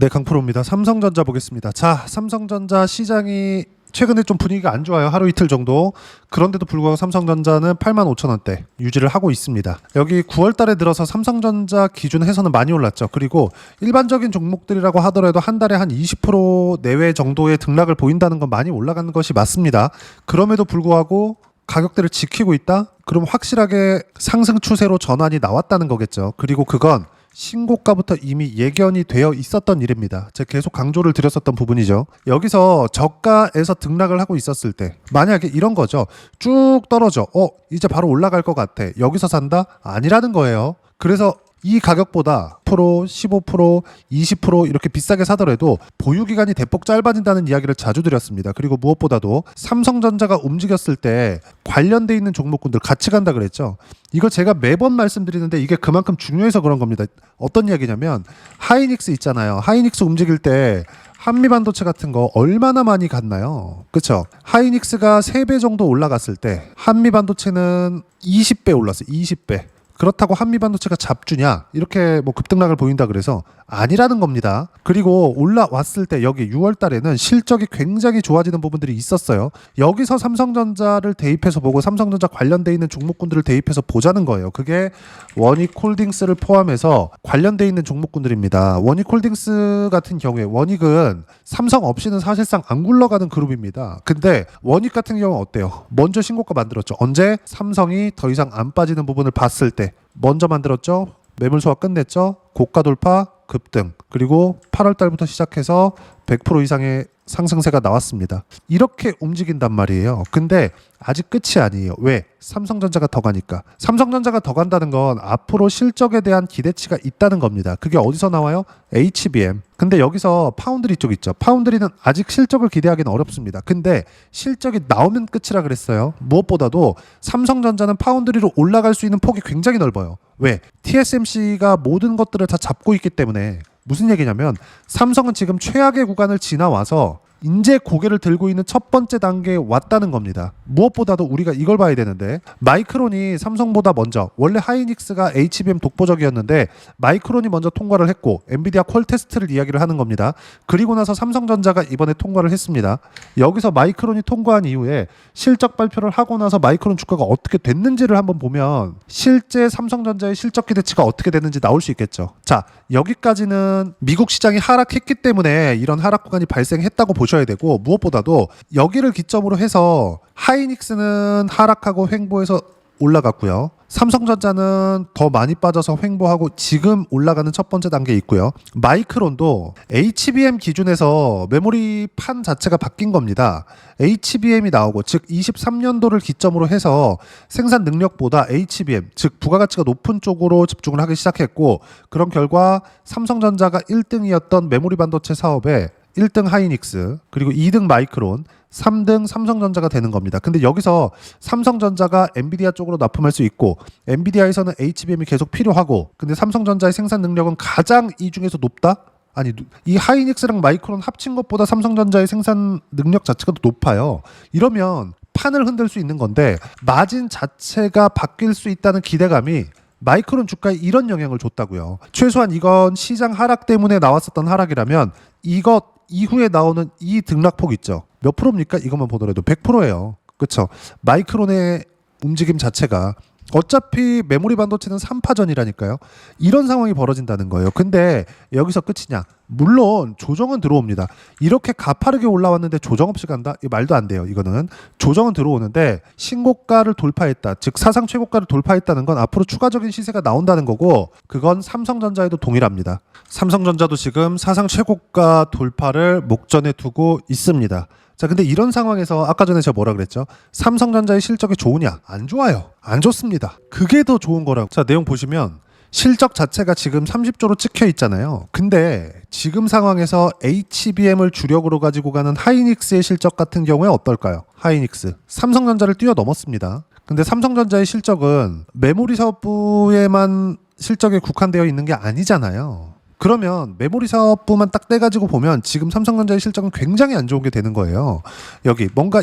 네, 강프로입니다. 삼성전자 보겠습니다. 자, 삼성전자 시장이 최근에 좀 분위기가 안 좋아요. 하루 이틀 정도. 그런데도 불구하고 삼성전자는 85,000원대 유지를 하고 있습니다. 여기 9월 달에 들어서 삼성전자 기준해서는 많이 올랐죠. 그리고 일반적인 종목들이라고 하더라도 한 달에 한 20% 내외 정도의 등락을 보인다는 건 많이 올라가는 것이 맞습니다. 그럼에도 불구하고 가격대를 지키고 있다? 그럼 확실하게 상승 추세로 전환이 나왔다는 거겠죠. 그리고 그건 신고가부터 이미 예견이 되어 있었던 일입니다. 제가 계속 강조를 드렸었던 부분이죠. 여기서 저가에서 등락을 하고 있었을 때 만약에 이런 거죠. 쭉 떨어져. 이제 바로 올라갈 것 같아. 여기서 산다? 아니라는 거예요. 그래서 이 가격보다 15%, 20% 이렇게 비싸게 사더라도 보유기간이 대폭 짧아진다는 이야기를 자주 드렸습니다. 그리고 무엇보다도 삼성전자가 움직였을 때 관련돼 있는 종목군들 같이 간다 그랬죠. 이거 제가 매번 말씀드리는데 이게 그만큼 중요해서 그런 겁니다. 어떤 이야기냐면 하이닉스 있잖아요. 하이닉스 움직일 때 한미반도체 같은 거 얼마나 많이 갔나요? 그렇죠? 하이닉스가 3배 정도 올라갔을 때 한미반도체는 20배 올랐어요. 20배. 그렇다고 한미반도체가 잡주냐 이렇게 뭐 급등락을 보인다 그래서 아니라는 겁니다. 그리고 올라왔을 때 여기 6월 달에는 실적이 굉장히 좋아지는 부분들이 있었어요. 여기서 삼성전자를 대입해서 보고 삼성전자 관련돼 있는 종목군들을 대입해서 보자는 거예요. 그게 원익홀딩스를 포함해서 관련돼 있는 종목군들입니다. 원익홀딩스 같은 경우에 원익은 삼성 없이는 사실상 안 굴러가는 그룹입니다. 근데 원익 같은 경우는 어때요? 먼저 신고가 만들었죠. 언제? 삼성이 더 이상 안 빠지는 부분을 봤을 때 먼저 만들었죠. 매물 소화 끝냈죠. 고가 돌파 급등. 그리고 8월 달부터 시작해서 100% 이상의 상승세가 나왔습니다. 이렇게 움직인단 말이에요. 근데 아직 끝이 아니에요. 왜? 삼성전자가 더 가니까. 삼성전자가 더 간다는 건 앞으로 실적에 대한 기대치가 있다는 겁니다. 그게 어디서 나와요? HBM. 근데 여기서 파운드리 쪽 있죠. 파운드리는 아직 실적을 기대하기는 어렵습니다. 근데 실적이 나오면 끝이라 그랬어요. 무엇보다도 삼성전자는 파운드리로 올라갈 수 있는 폭이 굉장히 넓어요. 왜? TSMC가 모든 것들을 다 잡고 있기 때문에. 무슨 얘기냐면 삼성은 지금 최악의 구간을 지나와서 이제 고개를 들고 있는 첫 번째 단계에 왔다는 겁니다. 무엇보다도 우리가 이걸 봐야 되는데 마이크론이 삼성보다 먼저 원래 하이닉스가 HBM 독보적이었는데 마이크론이 먼저 통과를 했고 엔비디아 퀄 테스트를 이야기를 하는 겁니다. 그리고 나서 삼성전자가 이번에 통과를 했습니다. 여기서 마이크론이 통과한 이후에 실적 발표를 하고 나서 마이크론 주가가 어떻게 됐는지를 한번 보면 실제 삼성전자의 실적 기대치가 어떻게 됐는지 나올 수 있겠죠. 자, 여기까지는 미국 시장이 하락했기 때문에 이런 하락 구간이 발생했다고 보셔야 되고 무엇보다도 여기를 기점으로 해서 하이닉스는 하락하고 횡보해서 올라갔고요. 삼성전자는 더 많이 빠져서 횡보하고 지금 올라가는 첫 번째 단계에 있고요. 마이크론도 HBM 기준에서 메모리 판 자체가 바뀐 겁니다. HBM이 나오고 즉 23년도를 기점으로 해서 생산 능력보다 HBM 즉 부가가치가 높은 쪽으로 집중을 하기 시작했고 그런 결과 삼성전자가 1등이었던 메모리 반도체 사업에 1등 하이닉스 그리고 2등 마이크론 3등 삼성전자가 되는 겁니다. 근데 여기서 삼성전자가 엔비디아 쪽으로 납품할 수 있고 엔비디아에서는 HBM이 계속 필요하고 근데 삼성전자의 생산 능력은 가장 이 중에서 높다? 아니 이 하이닉스랑 마이크론 합친 것보다 삼성전자의 생산 능력 자체가 더 높아요. 이러면 판을 흔들 수 있는 건데 마진 자체가 바뀔 수 있다는 기대감이 마이크론 주가에 이런 영향을 줬다고요. 최소한 이건 시장 하락 때문에 나왔었던 하락이라면 이것 이후에 나오는 이 등락폭 있죠. 몇 프로입니까? 이것만 보더라도 100%예요. 그렇죠? 마이크론의 움직임 자체가 어차피 메모리 반도체는 3파전이라니까요. 이런 상황이 벌어진다는 거예요. 근데 여기서 끝이냐? 물론 조정은 들어옵니다. 이렇게 가파르게 올라왔는데 조정 없이 간다? 이 말도 안 돼요. 이거는 조정은 들어오는데 신고가를 돌파했다. 즉 사상 최고가를 돌파했다는 건 앞으로 추가적인 시세가 나온다는 거고 그건 삼성전자에도 동일합니다. 삼성전자도 지금 사상 최고가 돌파를 목전에 두고 있습니다. 자, 근데 이런 상황에서 아까 전에 제가 뭐라 그랬죠? 삼성전자의 실적이 좋으냐? 안 좋아요. 안 좋습니다. 그게 더 좋은 거라고. 자, 내용 보시면 실적 자체가 지금 30조로 찍혀 있잖아요. 근데 지금 상황에서 HBM을 주력으로 가지고 가는 하이닉스의 실적 같은 경우에 어떨까요? 하이닉스. 삼성전자를 뛰어넘었습니다. 근데 삼성전자의 실적은 메모리 사업부에만 실적에 국한되어 있는 게 아니잖아요. 그러면 메모리 사업부만 딱 떼가지고 보면 지금 삼성전자의 실적은 굉장히 안 좋은 게 되는 거예요. 여기 뭔가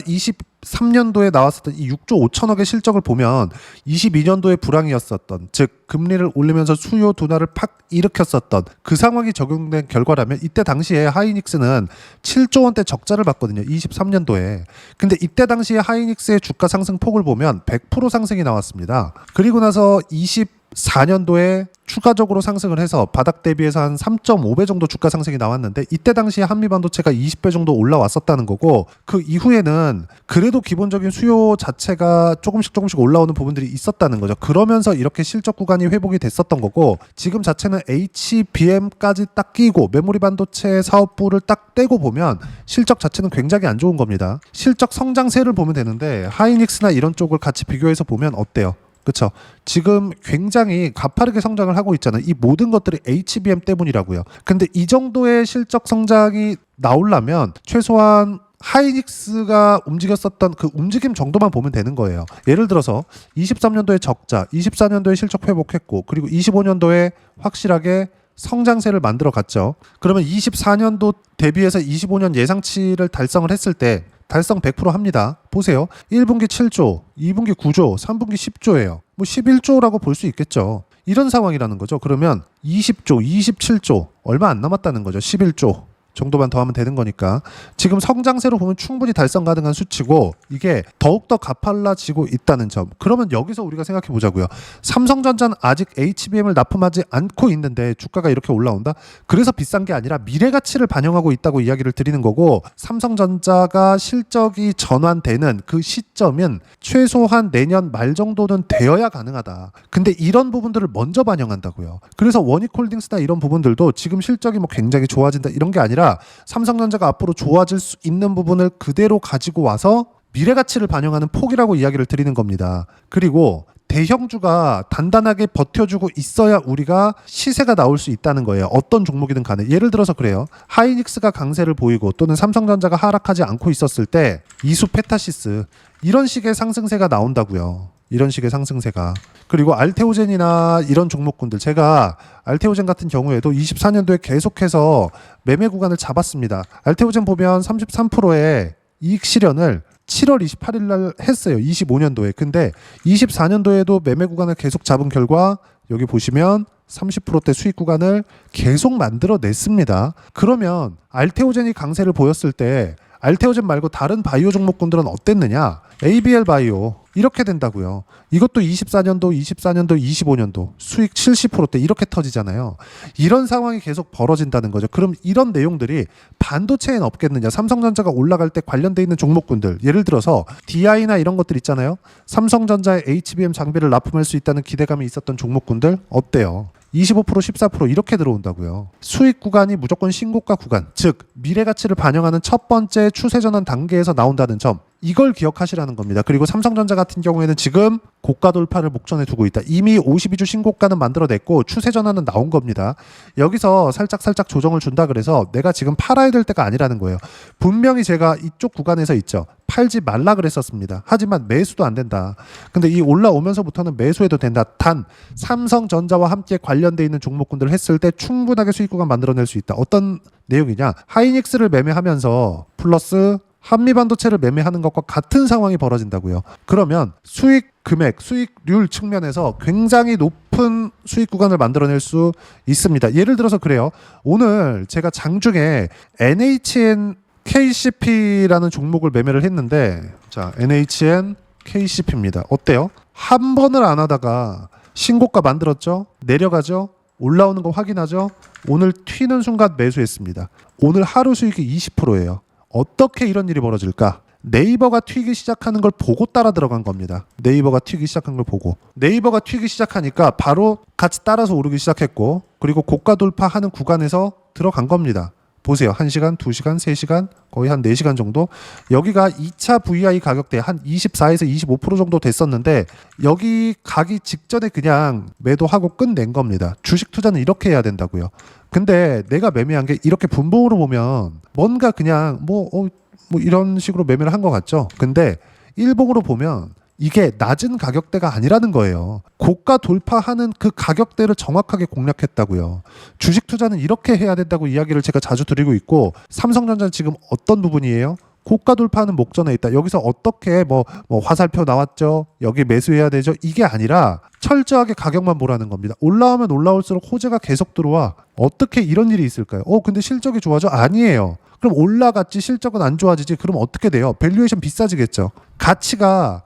23년도에 나왔었던 이 6조 5천억의 실적을 보면 22년도에 불황이었었던, 즉 금리를 올리면서 수요 둔화를 팍 일으켰었던 그 상황이 적용된 결과라면 이때 당시에 하이닉스는 7조 원대 적자를 봤거든요. 23년도에. 근데 이때 당시에 하이닉스의 주가 상승 폭을 보면 100% 상승이 나왔습니다. 그리고 나서 24년도에 추가적으로 상승을 해서 바닥 대비해서 한 3.5배 정도 주가 상승이 나왔는데 이때 당시에 한미반도체가 20배 정도 올라왔었다는 거고, 그 이후에는 그래도 기본적인 수요 자체가 조금씩 올라오는 부분들이 있었다는 거죠. 그러면서 이렇게 실적 구간이 회복이 됐었던 거고, 지금 자체는 HBM까지 딱 끼고 메모리 반도체 사업부를 딱 떼고 보면 실적 자체는 굉장히 안 좋은 겁니다. 실적 성장세를 보면 되는데 하이닉스나 이런 쪽을 같이 비교해서 보면 어때요? 그렇죠. 지금 굉장히 가파르게 성장을 하고 있잖아요. 이 모든 것들이 HBM 때문이라고요. 근데 이 정도의 실적 성장이 나오려면 최소한 하이닉스가 움직였었던 그 움직임 정도만 보면 되는 거예요. 예를 들어서 23년도에 적자, 24년도에 실적 회복했고, 그리고 25년도에 확실하게 성장세를 만들어 갔죠. 그러면 24년도 대비해서 25년 예상치를 달성을 했을 때 달성 100% 합니다. 보세요. 1분기 7조, 2분기 9조, 3분기 10조예요. 뭐 11조라고 볼 수 있겠죠. 이런 상황이라는 거죠. 그러면 20조, 27조 얼마 안 남았다는 거죠. 11조 정도만 더 하면 되는 거니까 지금 성장세로 보면 충분히 달성 가능한 수치고, 이게 더욱더 가팔라지고 있다는 점. 그러면 여기서 우리가 생각해 보자고요. 삼성전자는 아직 HBM을 납품하지 않고 있는데 주가가 이렇게 올라온다? 그래서 비싼 게 아니라 미래 가치를 반영하고 있다고 이야기를 드리는 거고, 삼성전자가 실적이 전환되는 그 시점은 최소한 내년 말 정도는 되어야 가능하다. 근데 이런 부분들을 먼저 반영한다고요. 그래서 원익홀딩스나 이런 부분들도 지금 실적이 뭐 굉장히 좋아진다 이런 게 아니라 삼성전자가 앞으로 좋아질 수 있는 부분을 그대로 가지고 와서 미래 가치를 반영하는 폭이라고 이야기를 드리는 겁니다. 그리고 대형주가 단단하게 버텨주고 있어야 우리가 시세가 나올 수 있다는 거예요. 어떤 종목이든 간에. 예를 들어서 그래요. 하이닉스가 강세를 보이고 또는 삼성전자가 하락하지 않고 있었을 때 이수 페타시스 이런 식의 상승세가 나온다고요. 이런 식의 상승세가. 그리고 알테오젠이나 이런 종목군들, 제가 알테오젠 같은 경우에도 24년도에 계속해서 매매 구간을 잡았습니다. 알테오젠 보면 33%의 이익 실현을 7월 28일 날 했어요. 25년도에. 근데 24년도에도 매매 구간을 계속 잡은 결과 여기 보시면 30%대 수익 구간을 계속 만들어냈습니다. 그러면 알테오젠이 강세를 보였을 때 알테오젠 말고 다른 바이오 종목군들은 어땠느냐? ABL 바이오 이렇게 된다고요. 이것도 24년도, 25년도 수익 70%대 이렇게 터지잖아요. 이런 상황이 계속 벌어진다는 거죠. 그럼 이런 내용들이 반도체엔 없겠느냐? 삼성전자가 올라갈 때 관련돼 있는 종목군들, 예를 들어서 DI나 이런 것들 있잖아요. 삼성전자의 HBM 장비를 납품할 수 있다는 기대감이 있었던 종목군들 어때요? 25%, 14% 이렇게 들어온다고요. 수익 구간이 무조건 신고가 구간, 즉 미래 가치를 반영하는 첫 번째 추세 전환 단계에서 나온다는 점, 이걸 기억하시라는 겁니다. 그리고 삼성전자 같은 경우에는 지금 고가 돌파를 목전에 두고 있다. 이미 52주 신고가는 만들어냈고 추세 전환은 나온 겁니다. 여기서 살짝 조정을 준다 그래서 내가 지금 팔아야 될 때가 아니라는 거예요. 분명히 제가 이쪽 구간에서 있죠. 팔지 말라 그랬었습니다. 하지만 매수도 안 된다. 근데 이 올라오면서부터는 매수해도 된다. 단 삼성전자와 함께 관련돼 있는 종목군들을 했을 때 충분하게 수익 구간 만들어낼 수 있다. 어떤 내용이냐? 하이닉스를 매매하면서 플러스 한미반도체를 매매하는 것과 같은 상황이 벌어진다고요. 그러면 수익 금액, 수익률 측면에서 굉장히 높은 수익 구간을 만들어낼 수 있습니다. 예를 들어서 그래요. 오늘 제가 장중에 NHN KCP라는 종목을 매매를 했는데, 자, NHN KCP입니다. 어때요? 한 번을 안 하다가 신고가 만들었죠? 내려가죠? 올라오는 거 확인하죠? 오늘 튀는 순간 매수했습니다. 오늘 하루 수익이 20%예요. 어떻게 이런 일이 벌어질까? 네이버가 튀기 시작하는 걸 보고 따라 들어간 겁니다. 네이버가 튀기 시작한 걸 보고. 네이버가 튀기 시작하니까 바로 같이 따라서 오르기 시작했고, 그리고 고가 돌파하는 구간에서 들어간 겁니다. 보세요. 1시간, 2시간, 3시간, 거의 한 4시간 정도. 여기가 2차 VI 가격대 한 24에서 25% 정도 됐었는데 여기 가기 직전에 그냥 매도하고 끝낸 겁니다. 주식 투자는 이렇게 해야 된다고요. 근데 내가 매매한 게 이렇게 분봉으로 보면 뭔가 그냥 뭐 이런 식으로 매매를 한 것 같죠. 근데 일봉으로 보면 이게 낮은 가격대가 아니라는 거예요. 고가 돌파하는 그 가격대를 정확하게 공략했다고요. 주식 투자는 이렇게 해야 된다고 이야기를 제가 자주 드리고 있고, 삼성전자는 지금 어떤 부분이에요? 고가 돌파하는 목전에 있다. 여기서 어떻게 뭐 화살표 나왔죠. 여기 매수해야 되죠. 이게 아니라 철저하게 가격만 보라는 겁니다. 올라오면 올라올수록 호재가 계속 들어와. 어떻게 이런 일이 있을까요? 근데 실적이 좋아져? 아니에요. 그럼 올라갔지 실적은 안 좋아지지. 그럼 어떻게 돼요? 밸류에이션 비싸지겠죠. 가치가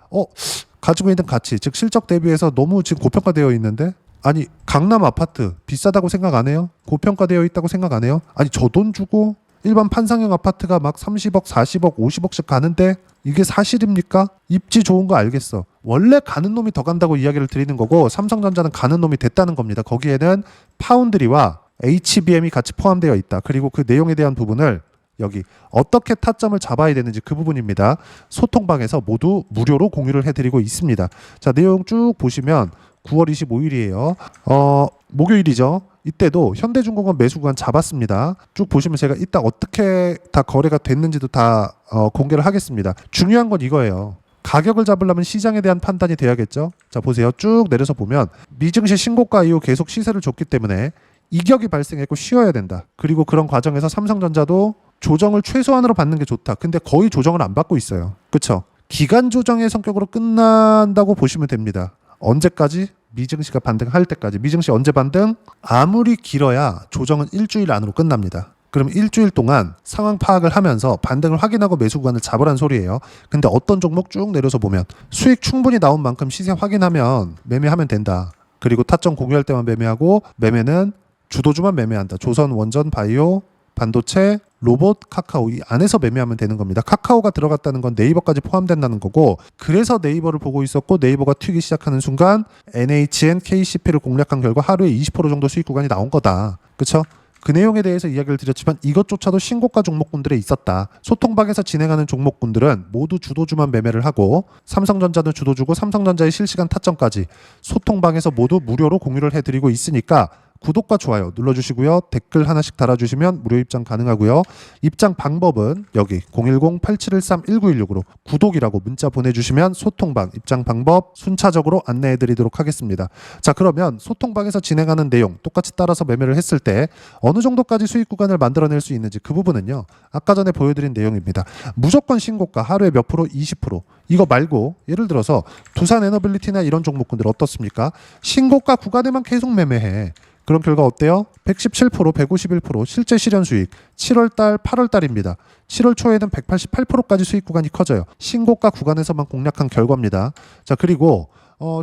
가지고 있는 가치, 즉 실적 대비해서 너무 지금 고평가되어 있는데, 아니 강남 아파트 비싸다고 생각 안 해요? 고평가되어 있다고 생각 안 해요? 아니 저 돈 주고 일반 판상형 아파트가 막 30억, 40억, 50억씩 가는데 이게 사실입니까? 입지 좋은 거 알겠어. 원래 가는 놈이 더 간다고 이야기를 드리는 거고, 삼성전자는 가는 놈이 됐다는 겁니다. 거기에는 파운드리와 HBM이 같이 포함되어 있다. 그리고 그 내용에 대한 부분을 여기 어떻게 타점을 잡아야 되는지 그 부분입니다. 소통방에서 모두 무료로 공유를 해드리고 있습니다. 자, 내용 쭉 보시면 9월 25일이에요. 목요일이죠. 이때도 현대중공업 매수 구간 잡았습니다. 쭉 보시면 제가 이따 어떻게 다 거래가 됐는지도 다 공개를 하겠습니다. 중요한 건 이거예요. 가격을 잡으려면 시장에 대한 판단이 돼야겠죠. 자, 보세요. 쭉 내려서 보면 미증시 신고가 이후 계속 시세를 줬기 때문에 이격이 발생했고 쉬어야 된다. 그리고 그런 과정에서 삼성전자도 조정을 최소한으로 받는 게 좋다. 근데 거의 조정을 안 받고 있어요. 그렇죠? 기간 조정의 성격으로 끝난다고 보시면 됩니다. 언제까지? 미증시가 반등할 때까지. 미증시 언제 반등? 아무리 길어야 조정은 일주일 안으로 끝납니다. 그럼 일주일 동안 상황 파악을 하면서 반등을 확인하고 매수 구간을 잡으라는 소리예요. 근데 어떤 종목 쭉 내려서 보면 수익 충분히 나온 만큼 시세 확인하면 매매하면 된다. 그리고 타점 공유할 때만 매매하고, 매매는 주도주만 매매한다. 조선, 원전, 바이오, 반도체, 로봇, 카카오, 이 안에서 매매하면 되는 겁니다. 카카오가 들어갔다는 건 네이버까지 포함된다는 거고, 그래서 네이버를 보고 있었고 네이버가 튀기 시작하는 순간 NHN, KCP를 공략한 결과 하루에 20% 정도 수익 구간이 나온 거다. 그렇죠? 그 내용에 대해서 이야기를 드렸지만 이것조차도 신고가 종목군들에 있었다. 소통방에서 진행하는 종목군들은 모두 주도주만 매매를 하고, 삼성전자는 주도주고 삼성전자의 실시간 타점까지 소통방에서 모두 무료로 공유를 해드리고 있으니까 구독과 좋아요 눌러주시고요. 댓글 하나씩 달아주시면 무료 입장 가능하고요. 입장 방법은 여기 010-8713-1916으로 구독이라고 문자 보내주시면 소통방 입장 방법 순차적으로 안내해드리도록 하겠습니다. 자, 그러면 소통방에서 진행하는 내용 똑같이 따라서 매매를 했을 때 어느 정도까지 수익 구간을 만들어낼 수 있는지, 그 부분은요 아까 전에 보여드린 내용입니다. 무조건 신고가 하루에 몇 프로? 20%. 이거 말고 예를 들어서 두산 에너빌리티나 이런 종목군들 어떻습니까? 신고가 구간에만 계속 매매해. 그런 결과 어때요? 117%, 151% 실제 실현 수익 7월달, 8월달입니다. 7월 초에는 188%까지 수익 구간이 커져요. 신고가 구간에서만 공략한 결과입니다. 자, 그리고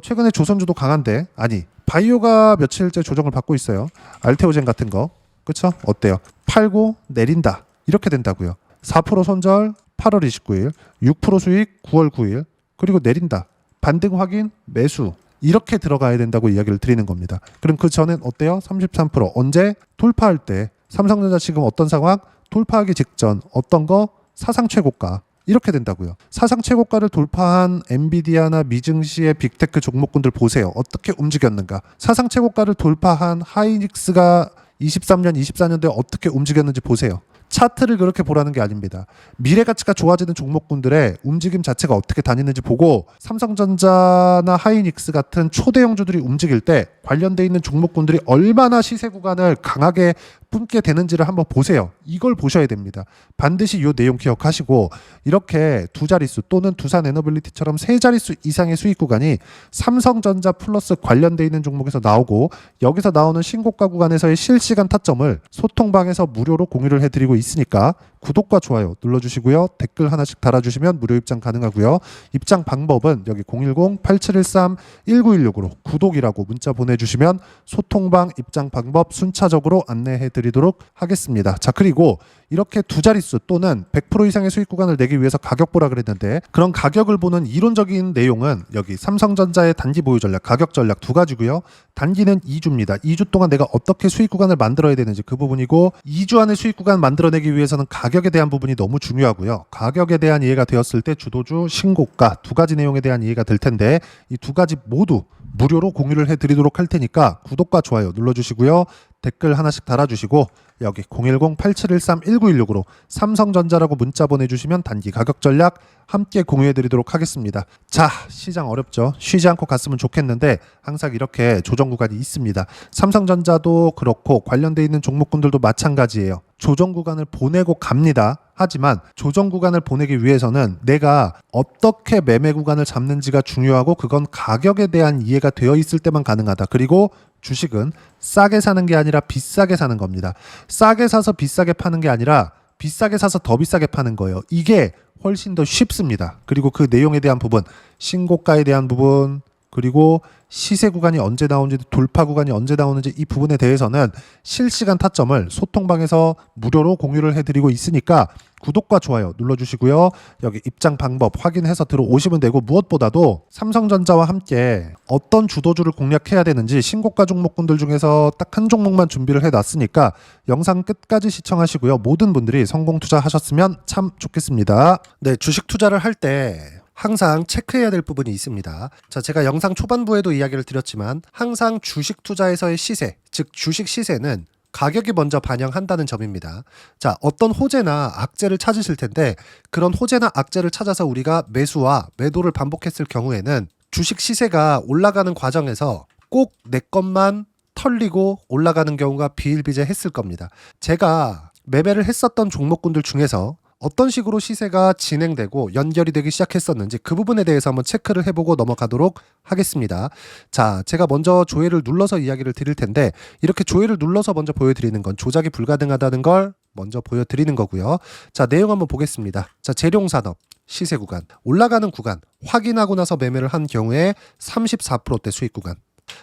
최근에 조선주도 강한데, 아니 바이오가 며칠째 조정을 받고 있어요. 알테오젠 같은 거. 그쵸? 어때요? 팔고 내린다. 이렇게 된다고요. 4% 손절 8월 29일, 6% 수익 9월 9일, 그리고 내린다. 반등 확인, 매수. 이렇게 들어가야 된다고 이야기를 드리는 겁니다. 그럼 그 전엔 어때요? 33%. 언제? 돌파할 때. 삼성전자 지금 어떤 상황? 돌파하기 직전. 어떤 거? 사상 최고가. 이렇게 된다고요. 사상 최고가를 돌파한 엔비디아나 미증시의 빅테크 종목군들 보세요. 어떻게 움직였는가. 사상 최고가를 돌파한 하이닉스가 23년, 24년도에 어떻게 움직였는지 보세요. 차트를 그렇게 보라는 게 아닙니다. 미래 가치가 좋아지는 종목군들의 움직임 자체가 어떻게 다니는지 보고, 삼성전자나 하이닉스 같은 초대형주들이 움직일 때 관련돼 있는 종목군들이 얼마나 시세 구간을 강하게 뿜게 되는지를 한번 보세요. 이걸 보셔야 됩니다. 반드시 이 내용 기억하시고, 이렇게 두 자릿수 또는 두산 에너빌리티처럼 세 자릿수 이상의 수익 구간이 삼성전자 플러스 관련돼 있는 종목에서 나오고, 여기서 나오는 신고가 구간에서의 실시간 타점을 소통방에서 무료로 공유를 해드리고 있으니까 구독과 좋아요 눌러주시고요. 댓글 하나씩 달아주시면 무료 입장 가능하고요. 입장 방법은 여기 010-8713-1916으로 구독이라고 문자 보내주시면 소통방 입장 방법 순차적으로 안내해드리도록 하겠습니다. 자, 그리고 이렇게 두 자릿수 또는 100% 이상의 수익 구간을 내기 위해서 가격 보라 그랬는데, 그런 가격을 보는 이론적인 내용은 여기 삼성전자의 단기 보유 전략, 가격 전략 두 가지고요. 단기는 2주입니다. 2주 동안 내가 어떻게 수익 구간을 만들어야 되는지 그 부분이고, 2주 안에 수익 구간 만들어내기 위해서는 가격에 대한 부분이 너무 중요하고요. 가격에 대한 이해가 되었을 때 주도주, 신고가 두 가지 내용에 대한 이해가 될 텐데, 이 두 가지 모두 무료로 공유를 해드리도록 할 테니까 구독과 좋아요 눌러주시고요. 댓글 하나씩 달아주시고 여기 010-8713-1916으로 삼성전자라고 문자 보내주시면 단기 가격 전략 함께 공유해드리도록 하겠습니다. 자, 시장 어렵죠. 쉬지 않고 갔으면 좋겠는데 항상 이렇게 조정 구간이 있습니다. 삼성전자도 그렇고 관련돼 있는 종목군들도 마찬가지예요. 조정 구간을 보내고 갑니다. 하지만 조정 구간을 보내기 위해서는 내가 어떻게 매매 구간을 잡는지가 중요하고 그건 가격에 대한 이해가 되어 있을 때만 가능하다. 그리고 주식은 싸게 사는 게 아니라 비싸게 사는 겁니다. 싸게 사서 비싸게 파는 게 아니라 비싸게 사서 더 비싸게 파는 거예요. 이게 훨씬 더 쉽습니다. 그리고 그 내용에 대한 부분, 신고가에 대한 부분, 그리고 시세 구간이 언제 나오는지, 돌파 구간이 언제 나오는지 이 부분에 대해서는 실시간 타점을 소통방에서 무료로 공유를 해드리고 있으니까 구독과 좋아요 눌러주시고요. 여기 입장 방법 확인해서 들어오시면 되고, 무엇보다도 삼성전자와 함께 어떤 주도주를 공략해야 되는지 신고가 종목군들 중에서 딱 한 종목만 준비를 해놨으니까 영상 끝까지 시청하시고요. 모든 분들이 성공 투자하셨으면 참 좋겠습니다. 네, 주식 투자를 할 때 항상 체크해야 될 부분이 있습니다. 자, 제가 영상 초반부에도 이야기를 드렸지만 항상 주식 투자에서의 시세, 즉 주식 시세는 가격이 먼저 반영한다는 점입니다. 자, 어떤 호재나 악재를 찾으실 텐데 그런 호재나 악재를 찾아서 우리가 매수와 매도를 반복했을 경우에는 주식 시세가 올라가는 과정에서 꼭 내 것만 털리고 올라가는 경우가 비일비재했을 겁니다. 제가 매매를 했었던 종목군들 중에서 어떤 식으로 시세가 진행되고 연결이 되기 시작했었는지 그 부분에 대해서 한번 체크를 해보고 넘어가도록 하겠습니다. 자, 제가 먼저 조회를 눌러서 이야기를 드릴 텐데 이렇게 조회를 눌러서 먼저 보여드리는 건 조작이 불가능하다는 걸 먼저 보여드리는 거고요. 자, 내용 한번 보겠습니다. 자, 재룡산업 시세 구간, 올라가는 구간 확인하고 나서 매매를 한 경우에 34%대 수익 구간.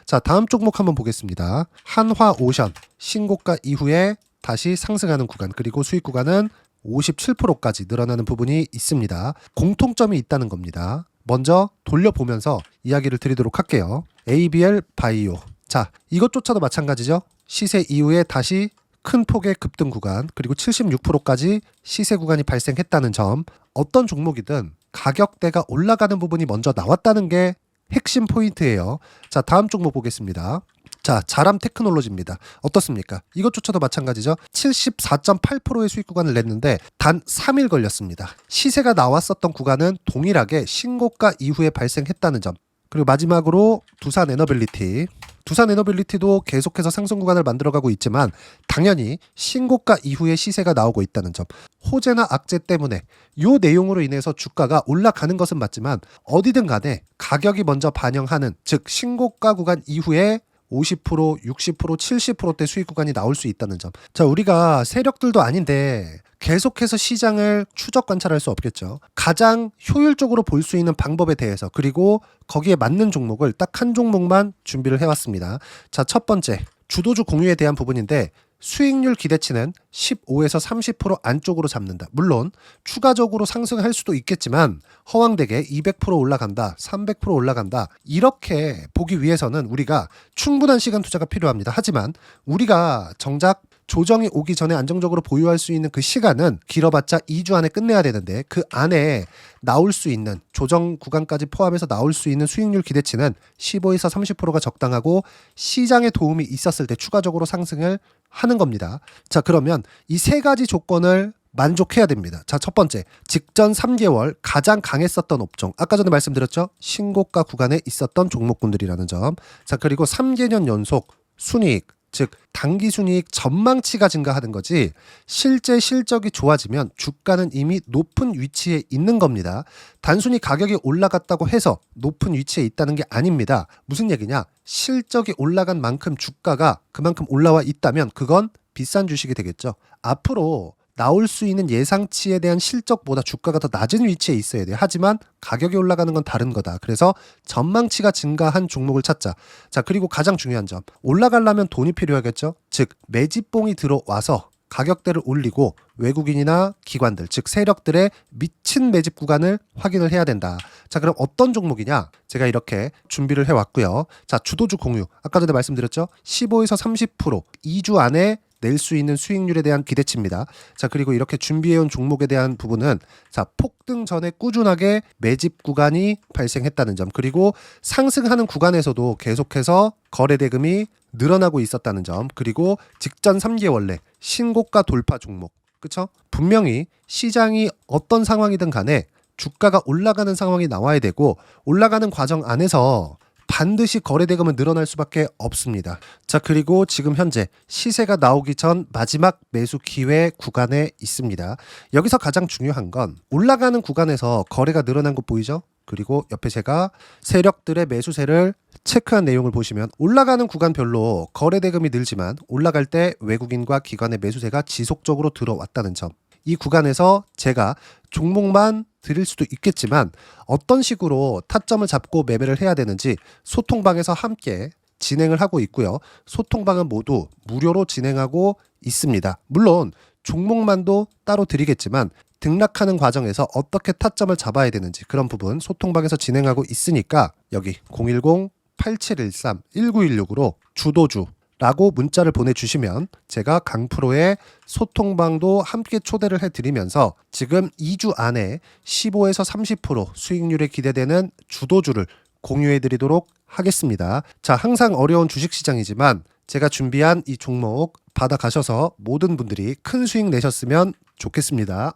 자, 다음 종목 한번 보겠습니다. 한화오션 신고가 이후에 다시 상승하는 구간, 그리고 수익 구간은 57%까지 늘어나는 부분이 있습니다. 공통점이 있다는 겁니다. 먼저 돌려보면서 이야기를 드리도록 할게요. ABL 바이오. 자, 이것조차도 마찬가지죠. 시세 이후에 다시 큰 폭의 급등 구간, 그리고 76%까지 시세 구간이 발생했다는 점. 어떤 종목이든 가격대가 올라가는 부분이 먼저 나왔다는 게 핵심 포인트예요. 자, 다음 종목 보겠습니다. 자, 자람 테크놀로지입니다. 어떻습니까? 이것조차도 마찬가지죠. 74.8%의 수익 구간을 냈는데 단 3일 걸렸습니다. 시세가 나왔었던 구간은 동일하게 신고가 이후에 발생했다는 점. 그리고 마지막으로 두산 에너빌리티. 두산 에너빌리티도 계속해서 상승 구간을 만들어가고 있지만 당연히 신고가 이후에 시세가 나오고 있다는 점. 호재나 악재 때문에 이 내용으로 인해서 주가가 올라가는 것은 맞지만 어디든 간에 가격이 먼저 반영하는, 즉 신고가 구간 이후에 50%, 60%, 70%대 수익 구간이 나올 수 있다는 점. 자, 우리가 세력들도 아닌데 계속해서 시장을 추적 관찰할 수 없겠죠. 가장 효율적으로 볼 수 있는 방법에 대해서, 그리고 거기에 맞는 종목을 딱 한 종목만 준비를 해왔습니다. 자, 첫 번째 주도주 공유에 대한 부분인데 수익률 기대치는 15에서 30% 안쪽으로 잡는다. 물론 추가적으로 상승할 수도 있겠지만 허황되게 200% 올라간다, 300% 올라간다, 이렇게 보기 위해서는 우리가 충분한 시간 투자가 필요합니다. 하지만 우리가 정작 조정이 오기 전에 안정적으로 보유할 수 있는 그 시간은 길어봤자 2주 안에 끝내야 되는데 그 안에 나올 수 있는 조정 구간까지 포함해서 나올 수 있는 수익률 기대치는 15에서 30%가 적당하고 시장에 도움이 있었을 때 추가적으로 상승을 하는 겁니다. 자, 그러면 이 세 가지 조건을 만족해야 됩니다. 자, 첫 번째, 직전 3개월 가장 강했었던 업종. 아까 전에 말씀드렸죠? 신고가 구간에 있었던 종목군들이라는 점. 자, 그리고 3개년 연속 순이익, 즉 단기 순이익 전망치가 증가하는 거지 실제 실적이 좋아지면 주가는 이미 높은 위치에 있는 겁니다. 단순히 가격이 올라갔다고 해서 높은 위치에 있다는 게 아닙니다. 무슨 얘기냐? 실적이 올라간 만큼 주가가 그만큼 올라와 있다면 그건 비싼 주식이 되겠죠. 앞으로 나올 수 있는 예상치에 대한 실적보다 주가가 더 낮은 위치에 있어야 돼요. 하지만 가격이 올라가는 건 다른 거다. 그래서 전망치가 증가한 종목을 찾자. 자, 그리고 가장 중요한 점. 올라가려면 돈이 필요하겠죠. 즉 매집봉이 들어와서 가격대를 올리고 외국인이나 기관들, 즉 세력들의 미친 매집 구간을 확인을 해야 된다. 자, 그럼 어떤 종목이냐? 제가 이렇게 준비를 해왔고요. 자, 주도주 공유. 아까 전에 말씀드렸죠. 15에서 30% 2주 안에 낼 수 있는 수익률에 대한 기대치입니다. 자, 그리고 이렇게 준비해온 종목에 대한 부분은 자, 폭등 전에 꾸준하게 매집 구간이 발생했다는 점, 그리고 상승하는 구간에서도 계속해서 거래 대금이 늘어나고 있었다는 점, 그리고 직전 3개월 내 신고가 돌파 종목, 그쵸? 분명히 시장이 어떤 상황이든 간에 주가가 올라가는 상황이 나와야 되고, 올라가는 과정 안에서 반드시 거래대금은 늘어날 수밖에 없습니다. 자, 그리고 지금 현재 시세가 나오기 전 마지막 매수 기회 구간에 있습니다. 여기서 가장 중요한 건 올라가는 구간에서 거래가 늘어난 거 보이죠? 그리고 옆에 제가 세력들의 매수세를 체크한 내용을 보시면 올라가는 구간별로 거래대금이 늘지만 올라갈 때 외국인과 기관의 매수세가 지속적으로 들어왔다는 점. 이 구간에서 제가 종목만 드릴 수도 있겠지만 어떤 식으로 타점을 잡고 매매를 해야 되는지 소통방에서 함께 진행을 하고 있고요. 소통방은 모두 무료로 진행하고 있습니다. 물론 종목만도 따로 드리겠지만 등락하는 과정에서 어떻게 타점을 잡아야 되는지 그런 부분 소통방에서 진행하고 있으니까 여기 010-8713-1916으로 주도주라고 문자를 보내주시면 제가 강프로의 소통방도 함께 초대를 해드리면서 지금 2주 안에 15에서 30% 수익률이 기대되는 주도주를 공유해드리도록 하겠습니다. 자, 항상 어려운 주식시장이지만 제가 준비한 이 종목 받아가셔서 모든 분들이 큰 수익 내셨으면 좋겠습니다.